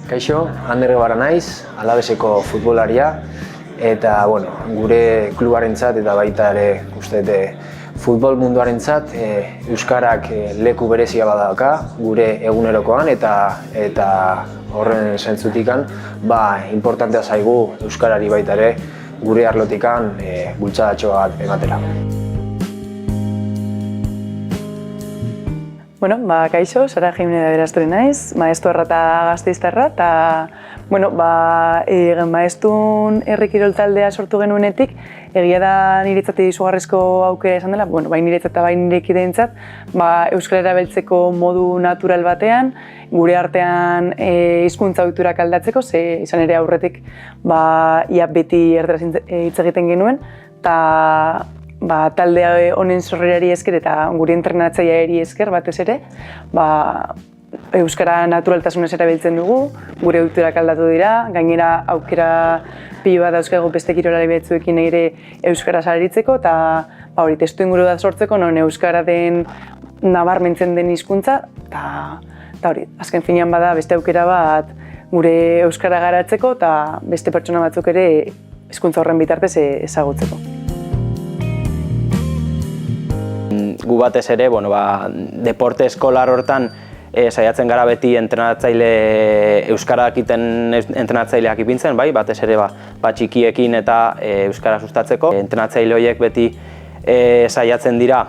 Kaixo, Ander Guevara naiz, Alaveseko futbolaria eta gure klubarentzat eta baita ere uste futbol munduarentzat euskarak leku berezia badauka gure egunerokoan eta horren sentsutikan importantea zaigu euskarari baita ere gure arlotikan bultzadatxo bat ematera. Kaixo, Sara Jimene Aberasturi naiz, maestuarra eta gazteiztarra, eta maestun herri kirol taldea sortu genuenetik, egia da niretzat izugarrizko aukera izan dela, bai niretzat eta bai nire kideentzat, euskara erabiltzeko modu natural batean, gure artean hizkuntza ohiturak aldatzeko, ze izan ere aurretik ia beti erderaz hitz egiten genuen, eta talde honen sorrerari esker eta gure entrenatzaileari esker batez ere, euskara naturaltasunez erabiltzen dugu, gure ohiturak aldatu dira, gainera aukera pilo bat dauzkagu beste kirolari batzuekin ere euskaraz aritzeko eta testuinguru bat sortzeko non euskara den nabarmentzen den hizkuntza eta azken finean bada beste aukera bat gure euskara garatzeko eta beste pertsona batzuk ere hizkuntza horren bitartez ezagutzeko. Gu batez ere, deporte eskolar hortan saiatzen gara beti entrenatzaile euskara dakiten entrenatzaileak ipintzen, batez ere txikiekin eta euskara sustatzeko. Entrenatzaile horiek beti saiatzen dira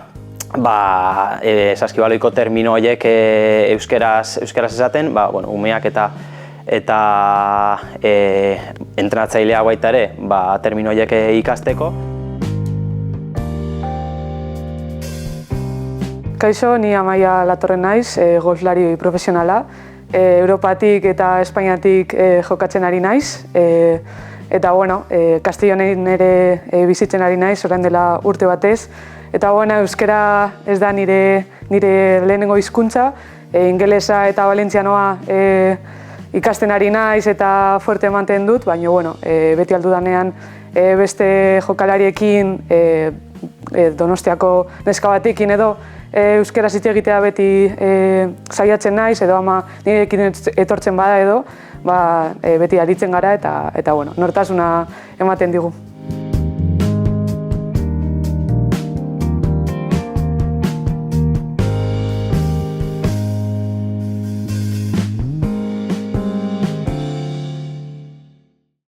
saskibaloiko termino horiek euskaraz esaten, umeak eta entrenatzailea baita ere termino horiek ikasteko. Kaixo, ni Amaia Latorren naiz, golflari profesionala. Europatik eta Espainiatik jokatzen ari naiz. Eta Kastillanen ere bizitzen ari naiz, orain dela urte batez. Eta euskara ez da nire lehenengo hizkuntza. Ingelesa eta valentzianoa ikasten ari naiz eta fuerte ematen dut, baina beti aldudanean beste jokalariekin, Donostiako neska batekin edo, euskaraz hitz egitea beti saiatzen naiz edo ama nirekin etortzen bada edo beti aritzen gara eta nortasuna ematen digu.